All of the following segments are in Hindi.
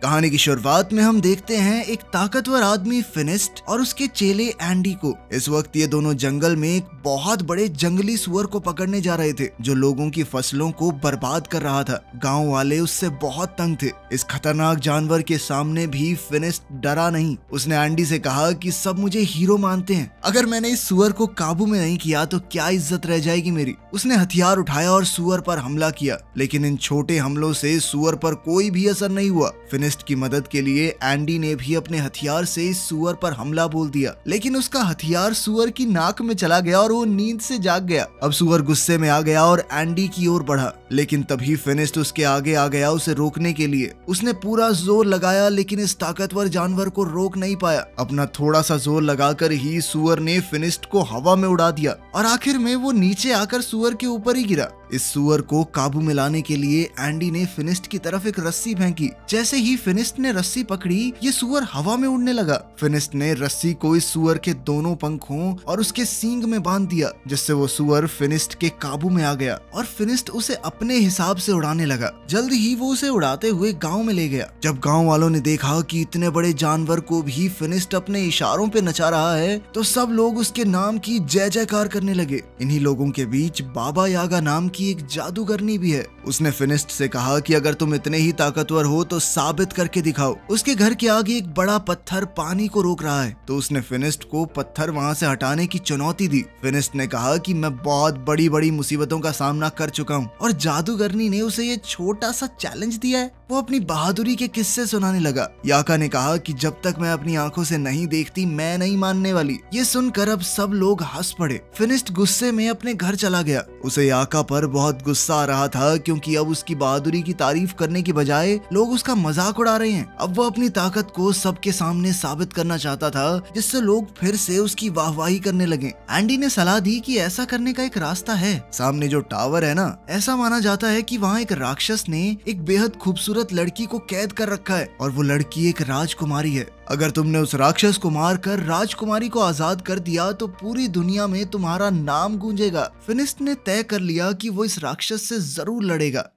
कहानी की शुरुआत में हम देखते हैं एक ताकतवर आदमी फिनिस्ट और उसके चेले एंडी को। इस वक्त ये दोनों जंगल में एक बहुत बड़े जंगली सुअर को पकड़ने जा रहे थे जो लोगों की फसलों को बर्बाद कर रहा था। गांव वाले उससे बहुत तंग थे। इस खतरनाक जानवर के सामने भी फिनिस्ट डरा नहीं। उसने एंडी से कहा कि सब मुझे हीरो मानते हैं, अगर मैंने इस सुअर को काबू में नहीं किया तो क्या इज्जत रह जाएगी मेरी। उसने हथियार उठाया और सुअर पर हमला किया, लेकिन इन छोटे हमलों से सुअर पर कोई भी असर नहीं हुआ। फिनिस्ट की मदद के लिए एंडी ने भी अपने हथियार से इस सुअर पर हमला बोल दिया, लेकिन उसका हथियार सुअर की नाक में चला गया और वो नींद से जाग गया। अब सुअर गुस्से में आ गया और एंडी की ओर बढ़ा, लेकिन तभी फिनिस्ट उसके आगे आ गया उसे रोकने के लिए। उसने पूरा जोर लगाया, लेकिन इस ताकतवर जानवर को रोक नहीं पाया। अपना थोड़ा सा जोर लगाकर ही सुअर ने फिनिस्ट को हवा में उड़ा दिया और आखिर में वो नीचे आकर सुअर के ऊपर ही गिरा। इस सुअर को काबू में लाने के लिए एंडी ने फिनिस्ट की तरफ एक रस्सी फेंकी। जैसे ही फिनिस्ट ने रस्सी पकड़ी, ये सुअर हवा में उड़ने लगा। फिनिस्ट ने रस्सी को इस सुअर के दोनों पंखों और उसके सींग में बांध दिया, जिससे वो सुअर फिनिस्ट के काबू में आ गया और फिनिस्ट उसे अपने हिसाब से उड़ाने लगा। जल्द ही वो उसे उड़ाते हुए गांव में ले गया। जब गांव वालों ने देखा कि इतने बड़े जानवर को भी फिनिस्ट अपने इशारों पे नचा रहा है, तो सब लोग उसके नाम की जय जयकार करने लगे। इन्हीं लोगों के बीच बाबा यागा नाम की एक जादूगरनी भी है। उसने फिनिस्ट से कहा कि अगर तुम इतने ही ताकतवर हो तो साबित करके दिखाओ। उसके घर के आगे एक बड़ा पत्थर पानी को रोक रहा है, तो उसने फिनिस्ट को पत्थर वहां से हटाने की चुनौती दी। फिनिस्ट ने कहा कि मैं बहुत बड़ी बड़ी मुसीबतों का सामना कर चुका हूँ, और जादूगरनी ने उसे ये छोटा सा चैलेंज दिया है। वो अपनी बहादुरी के किस्से सुनाने लगा। याका ने कहा कि जब तक मैं अपनी आंखों से नहीं देखती मैं नहीं मानने वाली। ये सुनकर अब सब लोग हंस पड़े। फिनिस्ट गुस्से में अपने घर चला गया। उसे याका पर बहुत गुस्सा आ रहा था, क्योंकि अब उसकी बहादुरी की तारीफ करने की बजाय लोग उसका मजाक उड़ा रहे हैं। अब वो अपनी ताकत को सबके सामने साबित करना चाहता था, जिससे लोग फिर से उसकी वाहवाही करने लगे। एंडी ने सलाह दी कि ऐसा करने का एक रास्ता है। सामने जो टावर है ना, ऐसा माना जाता है कि वहाँ एक राक्षस ने एक बेहद खूबसूरत लड़की को कैद कर रखा है, और वो लड़की एक राजकुमारी है। अगर तुमने उस राक्षस को मारकर राजकुमारी को आजाद कर दिया तो पूरी दुनिया में तुम्हारा नाम गूंजेगा। फिनिस्ट ने तय कर लिया कि वो इस राक्षस से जरूर लड़ेगा।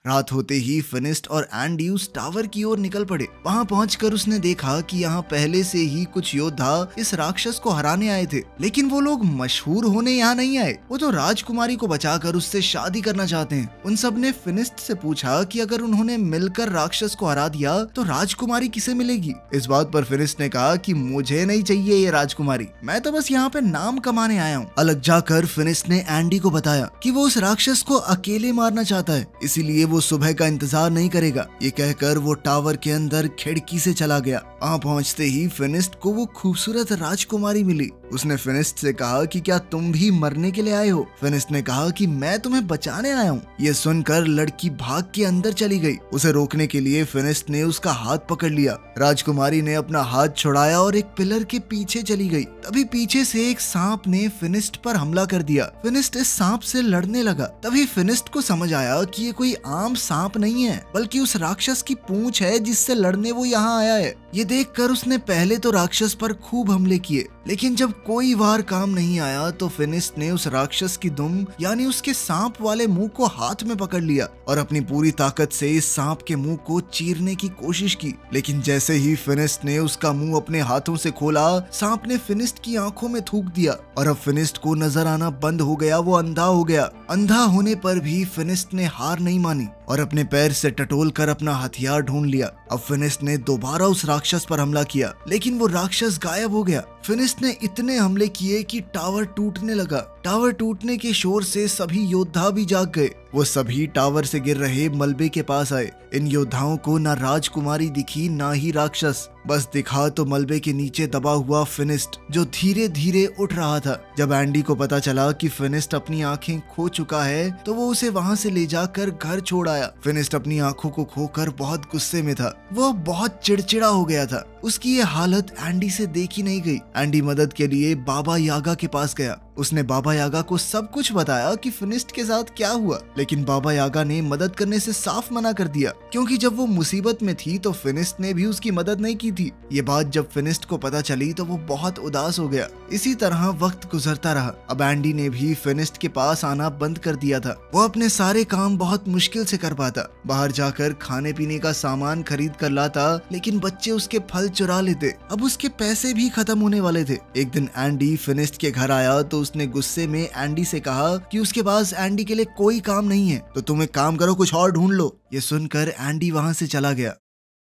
रात होते ही फिनिस्ट और एंडी उस टावर की ओर निकल पड़े। वहां पहुंचकर उसने देखा कि यहाँ पहले से ही कुछ योद्धा इस राक्षस को हराने आए थे, लेकिन वो लोग मशहूर होने यहाँ नहीं आए। वो तो राजकुमारी को बचाकर उससे शादी करना चाहते हैं। उन सब ने फिनिस्ट से पूछा कि अगर उन्होंने मिलकर राक्षस को हरा दिया तो राजकुमारी किसे मिलेगी। इस बात पर फिनिस्ट ने कहा कि मुझे नहीं चाहिए ये राजकुमारी, मैं तो बस यहाँ पे नाम कमाने आया हूँ। अलग जाकर फिनिस्ट ने एंडी को बताया कि वो उस राक्षस को अकेले मारना चाहता है, इसीलिए वो सुबह का इंतजार नहीं करेगा। ये कहकर वो टावर के अंदर खिड़की से चला गया। वहाँ पहुँचते ही फिनिस्ट को वो खूबसूरत राजकुमारी मिली। उसने फिनिस्ट से कहा कि क्या तुम भी मरने के लिए आए हो। फिनिस्ट ने कहा कि मैं तुम्हें बचाने आया हूँ। ये सुनकर लड़की भाग के अंदर चली गई। उसे रोकने के लिए फिनिस्ट ने उसका हाथ पकड़ लिया। राजकुमारी ने अपना हाथ छुड़ाया और एक पिलर के पीछे चली गई। तभी पीछे से एक सांप ने फिनिस्ट पर हमला कर दिया। फिनिस्ट इस सांप से लड़ने लगा। तभी फिनिस्ट को समझ आया कि ये कोई आम सांप नहीं है, बल्कि उस राक्षस की पूंछ है जिससे लड़ने वो यहाँ आया है। ये देखकर उसने पहले तो राक्षस पर खूब हमले किए, लेकिन जब कोई वार काम नहीं आया तो फिनिस्ट ने उस राक्षस की दुम यानी उसके सांप वाले मुंह को हाथ में पकड़ लिया और अपनी पूरी ताकत से इस सांप के मुंह को चीरने की कोशिश की। लेकिन जैसे ही फिनिस्ट ने उसका मुंह अपने हाथों से खोला, सांप ने फिनिस्ट की आंखों में थूक दिया और अब फिनिस्ट को नजर आना बंद हो गया। वो अंधा हो गया। अंधा होने पर भी फिनिस्ट ने हार नहीं मानी और अपने पैर से टटोल कर अपना हथियार ढूंढ लिया। अब फिनिस्ट ने दोबारा उस राक्षस पर हमला किया, लेकिन वो राक्षस गायब हो गया। फिनिस्ट ने इतने हमले किए कि टावर टूटने लगा। टावर टूटने के शोर से सभी योद्धा भी जाग गए। वो सभी टावर से गिर रहे मलबे के पास आए। इन योद्धाओं को ना राजकुमारी दिखी ना ही राक्षस, बस दिखा तो मलबे के नीचे दबा हुआ फिनिस्ट, जो धीरे धीरे उठ रहा था। जब एंडी को पता चला कि फिनिस्ट अपनी आंखें खो चुका है तो वो उसे वहां से ले जाकर घर छोड़ आया। फिनिस्ट अपनी आंखों को खोकर बहुत गुस्से में था। वो बहुत चिड़चिड़ा हो गया था। उसकी ये हालत एंडी से देखी नहीं गई। एंडी मदद के लिए बाबा यागा के पास गया। उसने बाबा यागा को सब कुछ बताया कि फिनिस्ट के साथ क्या हुआ, लेकिन बाबा यागा ने मदद करने से साफ मना कर दिया, क्योंकि जब वो मुसीबत में थी तो फिनिस्ट ने भी उसकी मदद नहीं की थी। ये बात जब फिनिस्ट को पता चली तो वो बहुत उदास हो गया। इसी तरह वक्त गुजरता रहा। अब एंडी ने भी फिनिस्ट के पास आना बंद कर दिया था। वो अपने सारे काम बहुत मुश्किल से कर पाता। बाहर जाकर खाने पीने का सामान खरीद कर लाता, लेकिन बच्चे उसके फल चुरा लेते। अब उसके पैसे भी खत्म होने वाले थे। एक दिन एंडी फिनिस्ट के घर आया तो उसने गुस्से में एंडी से कहा कि उसके पास एंडी के लिए कोई काम नहीं है, तो तुम एक काम करो, कुछ और ढूंढ लो। ये सुनकर एंडी वहां से चला गया।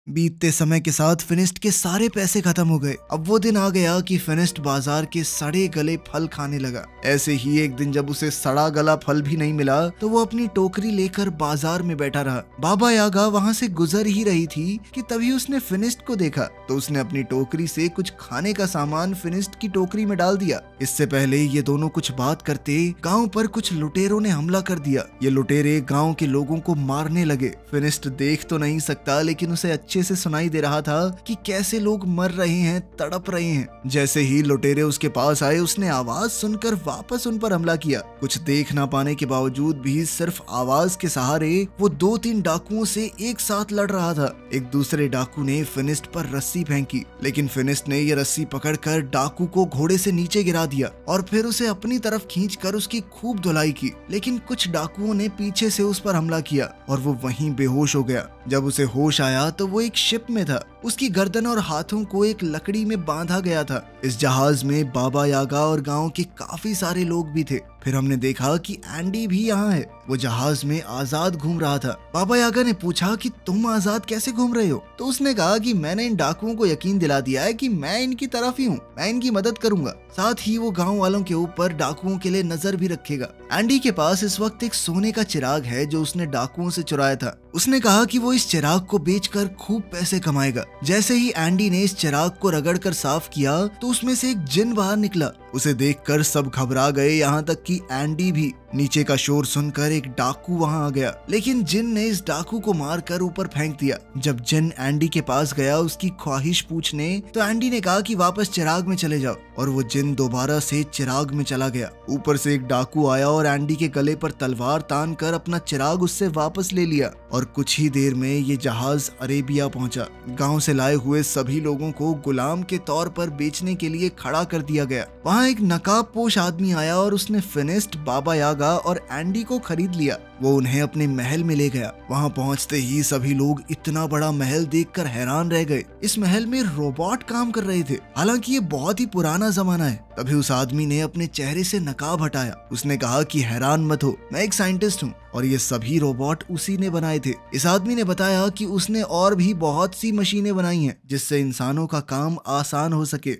बीतते समय के साथ फिनिस्ट के सारे पैसे खत्म हो गए। अब वो दिन आ गया कि फिनिस्ट बाजार के सड़े गले फल खाने लगा। ऐसे ही एक दिन जब उसे सड़ा गला फल भी नहीं मिला तो वो अपनी टोकरी लेकर बाजार में बैठा रहा। बाबा यागा वहां से गुजर ही रही थी कि तभी उसने फिनिस्ट को देखा, तो उसने अपनी टोकरी से कुछ खाने का सामान फिनिस्ट की टोकरी में डाल दिया। इससे पहले ये दोनों कुछ बात करते गाँव पर कुछ लुटेरों ने हमला कर दिया। ये लुटेरे गाँव के लोगों को मारने लगे। फिनिस्ट देख तो नहीं सकता, लेकिन उसे अच्छे से सुनाई दे रहा था कि कैसे लोग मर रहे हैं, तड़प रहे हैं। जैसे ही लुटेरे उसके पास आए, उसने आवाज सुनकर वापस उन पर हमला किया। कुछ देख ना पाने के बावजूद भी सिर्फ आवाज के सहारे वो 2-3 डाकुओं से एक साथ लड़ रहा था। एक दूसरे डाकू ने फिनिस्ट पर रस्सी फेंकी, लेकिन फिनिस्ट ने ये रस्सी पकड़कर डाकू को घोड़े से नीचे गिरा दिया और फिर उसे अपनी तरफ खींचकर उसकी खूब धुलाई की। लेकिन कुछ डाकुओं ने पीछे से उस पर हमला किया और वो वहीं बेहोश हो गया। जब उसे होश आया तो वो एक शिप में था। उसकी गर्दन और हाथों को एक लकड़ी में बांधा गया था। इस जहाज में बाबा यागा और गांव के काफी सारे लोग भी थे। फिर हमने देखा कि एंडी भी यहाँ है। वो जहाज में आजाद घूम रहा था। बाबा यागा ने पूछा कि तुम आजाद कैसे घूम रहे हो? तो उसने कहा कि मैंने इन डाकुओं को यकीन दिला दिया है कि मैं इनकी तरफ ही हूँ, मैं इनकी मदद करूंगा। साथ ही वो गांव वालों के ऊपर डाकुओं के लिए नजर भी रखेगा। एंडी के पास इस वक्त एक सोने का चिराग है जो उसने डाकुओं से चुराया था। उसने कहा कि वो इस चिराग को बेचकर खूब पैसे कमाएगा। जैसे ही एंडी ने इस चिराग को रगड़कर साफ किया तो उसमें से एक जिन बाहर निकला। उसे देखकर सब घबरा गए, यहाँ तक कि एंडी भी। नीचे का शोर सुनकर एक डाकू वहां आ गया, लेकिन जिन ने इस डाकू को मारकर ऊपर फेंक दिया। जब जिन एंडी के पास गया उसकी ख्वाहिश पूछने, तो एंडी ने कहा कि वापस चिराग में चले जाओ, और वो जिन दोबारा से चिराग में चला गया। ऊपर से एक डाकू आया और एंडी के गले पर तलवार तान कर अपना चिराग उससे वापस ले लिया, और कुछ ही देर में ये जहाज अरेबिया पहुंचा। गांव से लाए हुए सभी लोगों को गुलाम के तौर पर बेचने के लिए खड़ा कर दिया गया। वहां एक नकाबपोश आदमी आया और उसने फिनिस्ट, बाबा यागा और एंडी को खरीद लिया। वो उन्हें अपने महल में ले गया। वहां पहुंचते ही सभी लोग इतना बड़ा महल देखकर हैरान रह गए। इस महल में रोबोट काम कर रहे थे, हालांकि ये बहुत ही पुराना जमाना है। तभी उस आदमी ने अपने चेहरे से नकाब हटाया। उसने कहा कि हैरान मत हो, मैं एक साइंटिस्ट हूँ और ये सभी रोबोट उसी ने बनाए थे। इस आदमी ने बताया कि उसने और भी बहुत सी मशीनें बनाई हैं जिससे इंसानों का काम आसान हो सके।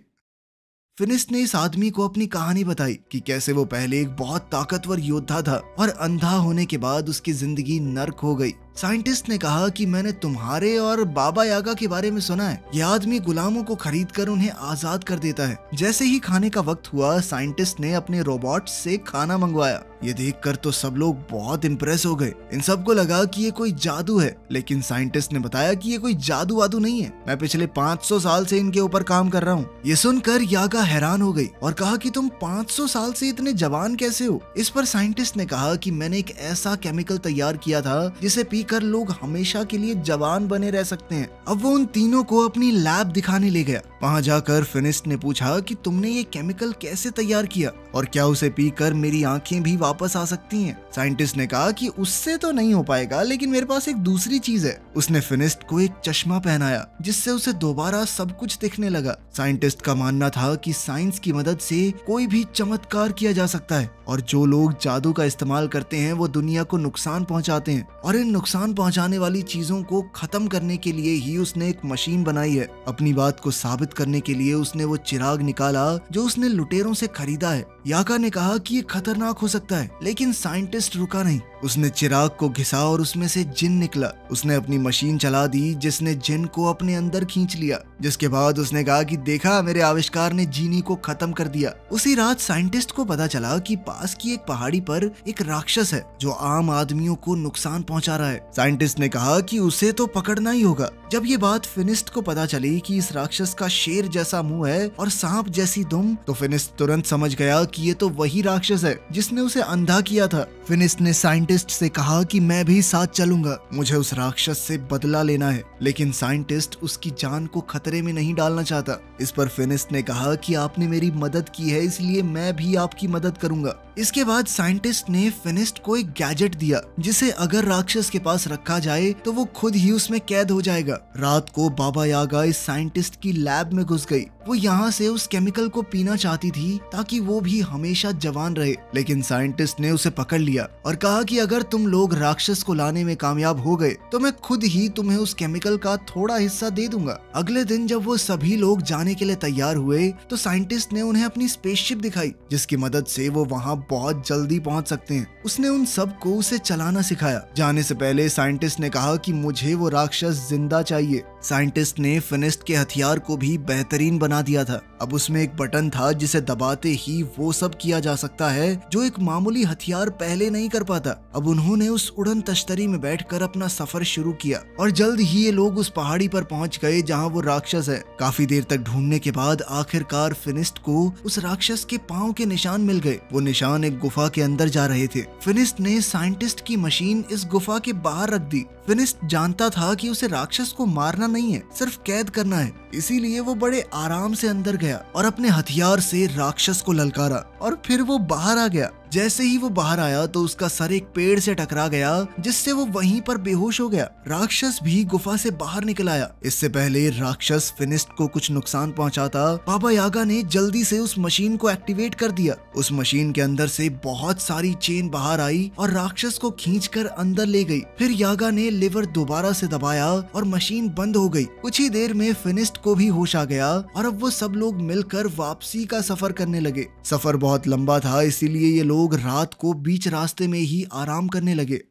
फिनिस्ट ने इस आदमी को अपनी कहानी बताई कि कैसे वो पहले एक बहुत ताकतवर योद्धा था और अंधा होने के बाद उसकी जिंदगी नर्क हो गई। साइंटिस्ट ने कहा कि मैंने तुम्हारे और बाबा यागा के बारे में सुना है। यह आदमी गुलामों को खरीदकर उन्हें आजाद कर देता है। जैसे ही खाने का वक्त हुआ, साइंटिस्ट ने अपने रोबोट से खाना मंगवाया। ये देखकर तो सब लोग बहुत इम्प्रेस हो गए। इन सबको लगा कि ये कोई जादू है, लेकिन साइंटिस्ट ने बताया कि ये कोई जादू वादू नहीं है, मैं पिछले 500 साल से इनके ऊपर काम कर रहा हूँ। ये सुनकर यागा हैरान हो गई और कहा कि तुम 500 साल से इतने जवान कैसे हो? इस पर साइंटिस्ट ने कहा कि मैंने एक ऐसा केमिकल तैयार किया था जिसे पीकर लोग हमेशा के लिए जवान बने रह सकते हैं। अब वो उन तीनों को अपनी लैब दिखाने ले गया। वहां जाकर फिनिस्ट ने पूछा कि तुमने ये केमिकल कैसे तैयार किया और क्या उसे पीकर मेरी आंखें भी वापस आ सकती हैं? साइंटिस्ट ने कहा कि उससे तो नहीं हो पाएगा, लेकिन मेरे पास एक दूसरी चीज है। उसने फिनिस्ट को एक चश्मा पहनाया जिससे उसे दोबारा सब कुछ दिखने लगा। साइंटिस्ट का मानना था कि साइंस की मदद से कोई भी चमत्कार किया जा सकता है, और जो लोग जादू का इस्तेमाल करते हैं वो दुनिया को नुकसान पहुंचाते हैं, और इन नुकसान पहुंचाने वाली चीजों को खत्म करने के लिए ही उसने एक मशीन बनाई है। अपनी बात को साबित करने के लिए उसने वो चिराग निकाला जो उसने लुटेरों से खरीदा है। यागा ने कहा कि ये खतरनाक हो सकता है, लेकिन साइंटिस्ट रुका नहीं। उसने चिराग को घिसा और उसमें से जिन निकला। उसने अपनी मशीन चला दी जिसने जिन को अपने अंदर खींच लिया, जिसके बाद उसने कहा कि देखा, मेरे आविष्कार ने जीनी को खत्म कर दिया। उसी रात साइंटिस्ट को पता चला कि पास की एक पहाड़ी पर एक राक्षस है जो आम आदमियों को नुकसान पहुंचा रहा है। साइंटिस्ट ने कहा कि उसे तो पकड़ना ही होगा। जब ये बात फिनिस्ट को पता चली कि इस राक्षस का शेर जैसा मुंह है और सांप जैसी दुम, तो फिनिस्ट तुरंत समझ गया कि ये तो वही राक्षस है जिसने उसे अंधा किया था। फिनिस्ट ने साइंटिस्ट से कहा कि मैं भी साथ चलूंगा, मुझे उस राक्षस से बदला लेना है। लेकिन साइंटिस्ट उसकी जान को खतरे में नहीं डालना चाहता। इस पर फिनिस्ट ने कहा कि आपने मेरी मदद की है, इसलिए मैं भी आपकी मदद करूंगा। इसके बाद साइंटिस्ट ने फिनिस्ट को एक गैजेट दिया जिसे अगर राक्षस के पास रखा जाए तो वो खुद ही उसमें कैद हो जाएगा। रात को बाबा यागा इस साइंटिस्ट की लैब में घुस गई। वो यहाँ से उस केमिकल को पीना चाहती थी ताकि वो भी हमेशा जवान रहे, लेकिन साइंटिस्ट ने उसे पकड़ लिया और कहा कि अगर तुम लोग राक्षस को लाने में कामयाब हो गए तो मैं खुद ही तुम्हें उस केमिकल का थोड़ा हिस्सा दे दूंगा। अगले दिन जब वो सभी लोग जाने के लिए तैयार हुए तो साइंटिस्ट ने उन्हें अपनी स्पेसशिप दिखाई जिसकी मदद से वो वहाँ बहुत जल्दी पहुँच सकते हैं। उसने उन सबको उसे चलाना सिखाया। जाने से पहले साइंटिस्ट ने कहा कि मुझे वो राक्षस जिंदा चाहिए। साइंटिस्ट ने फिनिस्ट के हथियार को भी बेहतरीन बना दिया था। अब उसमें एक बटन था जिसे दबाते ही वो सब किया जा सकता है जो एक मामूली हथियार पहले नहीं कर पाता। अब उन्होंने उस उड़न तश्तरी में बैठकर अपना सफर शुरू किया और जल्द ही ये लोग उस पहाड़ी पर पहुंच गए जहां वो राक्षस है। काफी देर तक ढूंढने के बाद आखिरकार फिनिस्ट को उस राक्षस के पांव के निशान मिल गए। वो निशान एक गुफा के अंदर जा रहे थे। फिनिस्ट ने साइंटिस्ट की मशीन इस गुफा के बाहर रख दी। फिनिस्ट जानता था कि उसे राक्षस को मारना नहीं है, सिर्फ कैद करना है। इसीलिए वो बड़े आराम से अंदर गया और अपने हथियार से राक्षस को ललकारा और फिर वो बाहर आ गया। जैसे ही वो बाहर आया तो उसका सर एक पेड़ से टकरा गया जिससे वो वहीं पर बेहोश हो गया। राक्षस भी गुफा से बाहर निकल आया। इससे पहले राक्षस फिनिस्ट को कुछ नुकसान पहुंचाता, बाबा यागा ने जल्दी से उस मशीन को एक्टिवेट कर दिया। उस मशीन के अंदर से बहुत सारी चेन बाहर आई और राक्षस को खींचकर अंदर ले गई। फिर यागा ने लिवर दोबारा से दबाया और मशीन बंद हो गई। कुछ ही देर में फिनिस्ट को भी होश आ गया और अब वो सब लोग मिलकर वापसी का सफर करने लगे। सफर बहुत लंबा था, इसीलिए ये लोग रात को बीच रास्ते में ही आराम करने लगे।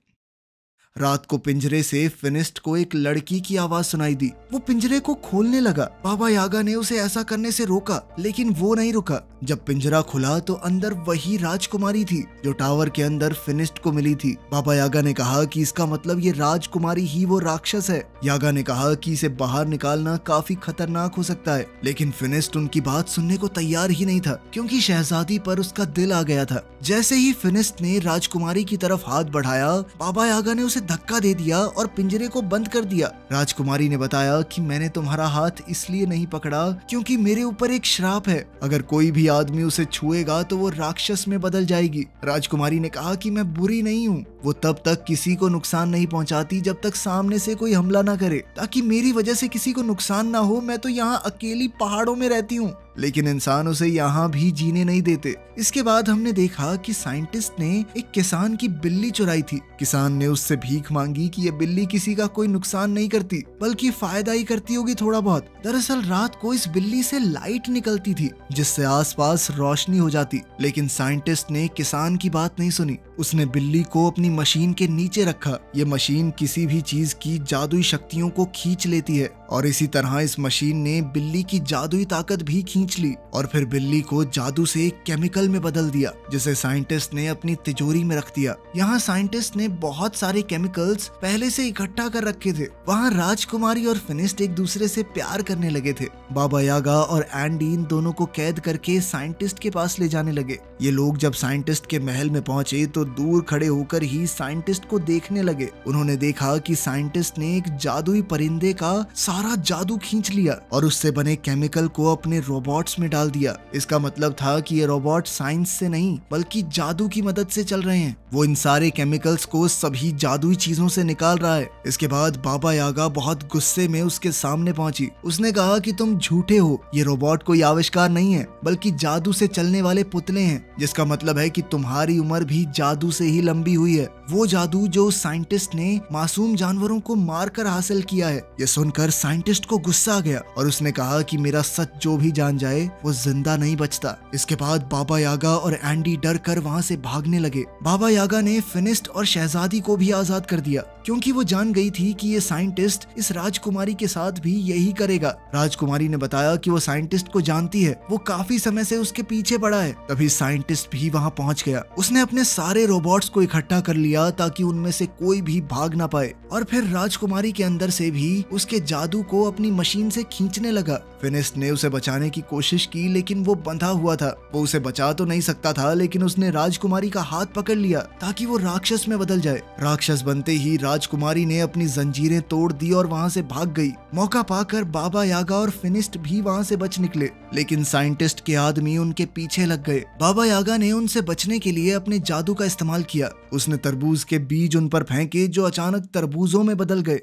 रात को पिंजरे से फिनिस्ट को एक लड़की की आवाज सुनाई दी। वो पिंजरे को खोलने लगा। बाबा यागा ने उसे ऐसा करने से रोका, लेकिन वो नहीं रुका। जब पिंजरा खुला तो अंदर वही राजकुमारी थी जो टावर के अंदर फिनिस्ट को मिली थी। बाबा यागा ने कहा कि इसका मतलब ये राजकुमारी ही वो राक्षस है। यागा ने कहा कि इसे बाहर निकालना काफी खतरनाक हो सकता है, लेकिन फिनिस्ट उनकी बात सुनने को तैयार ही नहीं था क्योंकि शहजादी पर उसका दिल आ गया था। जैसे ही फिनिस्ट ने राजकुमारी की तरफ हाथ बढ़ाया, बाबा यागा ने उसे धक्का दे दिया और पिंजरे को बंद कर दिया। राजकुमारी ने बताया कि मैंने तुम्हारा हाथ इसलिए नहीं पकड़ा क्योंकि मेरे ऊपर एक श्राप है। अगर कोई भी आदमी उसे छुएगा तो वो राक्षस में बदल जाएगी। राजकुमारी ने कहा कि मैं बुरी नहीं हूँ। वो तब तक किसी को नुकसान नहीं पहुंचाती जब तक सामने से कोई हमला ना करे, ताकि मेरी वजह से किसी को नुकसान ना हो। मैं तो यहाँ अकेली पहाड़ों में रहती हूँ, लेकिन इंसान उसे यहाँ भी जीने नहीं देते। इसके बाद हमने देखा कि साइंटिस्ट ने एक किसान की बिल्ली चुराई थी। किसान ने उससे भीख मांगी कि ये बिल्ली किसी का कोई नुकसान नहीं करती बल्कि फायदा ही करती होगी थोड़ा बहुत। दरअसल रात को इस बिल्ली से लाइट निकलती थी जिससे आसपास रोशनी हो जाती, लेकिन साइंटिस्ट ने किसान की बात नहीं सुनी। उसने बिल्ली को अपनी मशीन के नीचे रखा। ये मशीन किसी भी चीज की जादुई शक्तियों को खींच लेती है और इसी तरह इस मशीन ने बिल्ली की जादुई ताकत भी खींच ली और फिर बिल्ली को जादू से एक केमिकल में बदल दिया जिसे साइंटिस्ट ने अपनी तिजोरी में रख दिया। यहाँ साइंटिस्ट ने बहुत सारे केमिकल्स पहले से इकट्ठा कर रखे थे। वहाँ राजकुमारी और फिनिस्ट एक दूसरे से प्यार करने लगे थे। बाबा यागा और एंडी इन दोनों को कैद करके साइंटिस्ट के पास ले जाने लगे। ये लोग जब साइंटिस्ट के महल में पहुंचे तो दूर खड़े होकर ही साइंटिस्ट को देखने लगे। उन्होंने देखा कि साइंटिस्ट ने एक जादुई परिंदे का सारा जादू खींच लिया और उससे बने केमिकल को अपने रोबोट्स में डाल दिया। इसका मतलब था कि ये रोबोट साइंस से नहीं बल्कि जादू की मदद से चल रहे हैं। वो इन सारे केमिकल्स को सभी जादुई चीजों से निकाल रहा है। इसके बाद बाबा यागा बहुत गुस्से में उसके सामने पहुंची। उसने कहा कि तुम झूठे हो, ये रोबोट कोई आविष्कार नहीं है बल्कि जादू से चलने वाले पुतले हैं, जिसका मतलब है कि तुम्हारी उम्र भी जादू से ही लंबी हुई है। वो जादू जो साइंटिस्ट ने मासूम जानवरों को मारकर हासिल किया है। ये सुनकर साइंटिस्ट को गुस्सा आ गया और उसने कहा कि मेरा सच जो भी जान जाए वो जिंदा नहीं बचता। इसके बाद बाबा यागा और एंडी डर कर वहाँ से भागने लगे। बाबा यागा ने फिनिस्ट और शहजादी को भी आजाद कर दिया क्योंकि वो जान गई थी कि ये साइंटिस्ट इस राजकुमारी के साथ भी यही करेगा। राजकुमारी ने बताया कि वो साइंटिस्ट को जानती है, वो काफी समय से उसके पीछे पड़ा है। तभी साइंटिस्ट भी वहाँ पहुँच गया। उसने अपने सारे रोबोट्स को इकट्ठा कर लिया ताकि उनमें से कोई भी भाग ना पाए, और फिर राजकुमारी के अंदर से भी उसके जादू को अपनी मशीन से खींचने लगा। फिनिस्ट ने उसे बचाने की कोशिश की, लेकिन वो बंधा हुआ था। वो उसे बचा तो नहीं सकता था, लेकिन उसने राजकुमारी का हाथ पकड़ लिया ताकि वो राक्षस में बदल जाए। राक्षस बनते ही राजकुमारी ने अपनी जंजीरें तोड़ दी और वहाँ से भाग गई। मौका पाकर बाबा यागा और फिनिस्ट भी वहाँ से बच निकले, लेकिन साइंटिस्ट के आदमी उनके पीछे लग गए। बाबा यागा ने उनसे बचने के लिए अपने जादू का इस्तेमाल किया। उसने तरबूज के बीज उन पर फेंके जो अचानक तरबूजों में बदल गए।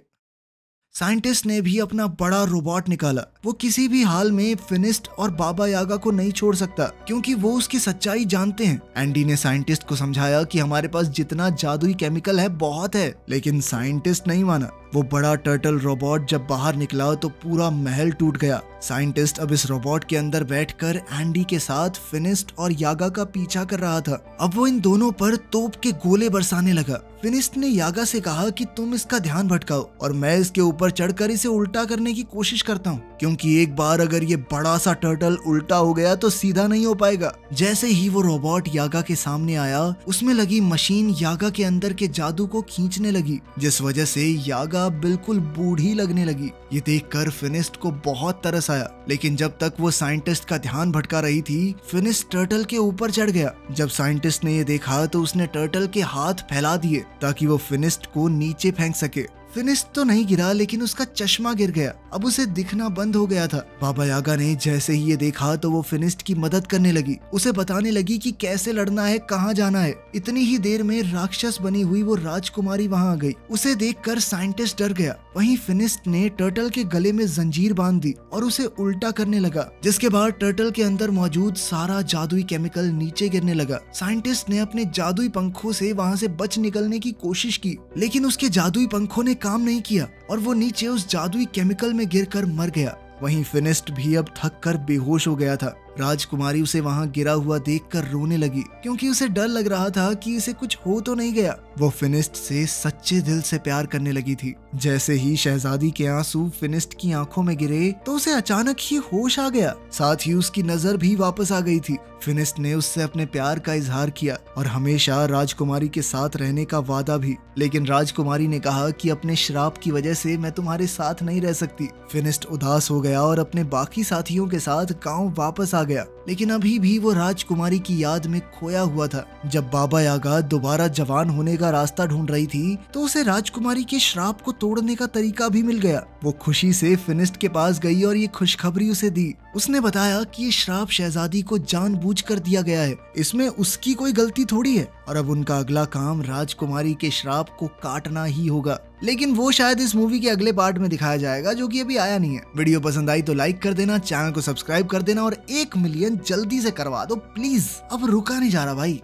साइंटिस्ट ने भी अपना बड़ा रोबोट निकाला। वो किसी भी हाल में फिनिस्ट और बाबा यागा को नहीं छोड़ सकता, क्योंकि वो उसकी सच्चाई जानते हैं। एंडी ने साइंटिस्ट को समझाया कि हमारे पास जितना जादुई केमिकल है बहुत है, लेकिन साइंटिस्ट नहीं माना। वो बड़ा टर्टल रोबोट जब बाहर निकला तो पूरा महल टूट गया। साइंटिस्ट अब इस रोबोट के अंदर बैठकर एंडी के साथ फिनिस्ट और यागा का पीछा कर रहा था। अब वो इन दोनों पर तोप के गोले बरसाने लगा। फिनिस्ट ने यागा से कहा कि तुम इसका ध्यान भटकाओ और मैं इसके ऊपर चढ़कर इसे उल्टा करने की कोशिश करता हूँ, क्योंकि एक बार अगर ये बड़ा सा टर्टल उल्टा हो गया तो सीधा नहीं हो पाएगा। जैसे ही वो रोबोट यागा के सामने आया, उसमें लगी मशीन यागा के अंदर के जादू को खींचने लगी, जिस वजह से यागा बिल्कुल बूढ़ी लगने लगी। ये देखकर फिनिस्ट को बहुत तरस आया, लेकिन जब तक वो साइंटिस्ट का ध्यान भटका रही थी, फिनिस्ट टर्टल के ऊपर चढ़ गया। जब साइंटिस्ट ने ये देखा तो उसने टर्टल के हाथ फैला दिए ताकि वो फिनिस्ट को नीचे फेंक सके। फिनिस्ट तो नहीं गिरा, लेकिन उसका चश्मा गिर गया। अब उसे दिखना बंद हो गया था। बाबा यागा ने जैसे ही ये देखा तो वो फिनिस्ट की मदद करने लगी, उसे बताने लगी कि कैसे लड़ना है, कहाँ जाना है। इतनी ही देर में राक्षस बनी हुई वो राजकुमारी वहाँ आ गई। उसे देखकर साइंटिस्ट डर गया। वहीं फिनिस्ट ने टर्टल के गले में जंजीर बांध दी और उसे उल्टा करने लगा, जिसके बाद टर्टल के अंदर मौजूद सारा जादुई केमिकल नीचे गिरने लगा। साइंटिस्ट ने अपने जादुई पंखों से वहाँ से बच निकलने की कोशिश की, लेकिन उसके जादुई पंखों ने काम नहीं किया और वो नीचे उस जादुई केमिकल में गिरकर मर गया। वहीं फिनिस्ट भी अब थक कर बेहोश हो गया था। राजकुमारी उसे वहां गिरा हुआ देखकर रोने लगी, क्योंकि उसे डर लग रहा था कि इसे कुछ हो तो नहीं गया। वो फिनिस्ट से सच्चे दिल से प्यार करने लगी थी। जैसे ही शहजादी के आंसू फिनिस्ट की आंखों में गिरे तो उसे अचानक ही होश आ गया, साथ ही उसकी नजर भी वापस आ गई थी। फिनिस्ट ने उससे अपने प्यार का इजहार किया और हमेशा राजकुमारी के साथ रहने का वादा भी, लेकिन राजकुमारी ने कहा कि अपने श्राप की वजह से मैं तुम्हारे साथ नहीं रह सकती। फिनिस्ट उदास हो गया और अपने बाकी साथियों के साथ गांव वापस आ गया, लेकिन अभी भी वो राजकुमारी की याद में खोया हुआ था। जब बाबा यागा दोबारा जवान होने का रास्ता ढूंढ रही थी तो उसे राजकुमारी के श्राप को तोड़ने का तरीका भी मिल गया। वो खुशी से फिनिस्ट के पास गई और ये खुशखबरी उसे दी। उसने बताया कि ये श्राप शहजादी को जानबूझकर दिया गया है, इसमें उसकी कोई गलती थोड़ी है, और अब उनका अगला काम राजकुमारी के श्राप को काटना ही होगा। लेकिन वो शायद इस मूवी के अगले पार्ट में दिखाया जाएगा, जो कि अभी आया नहीं है। वीडियो पसंद आई तो लाइक कर देना, चैनल को सब्सक्राइब कर देना और 1 मिलियन जल्दी से करवा दो प्लीज। अब रुका नहीं जा रहा भाई।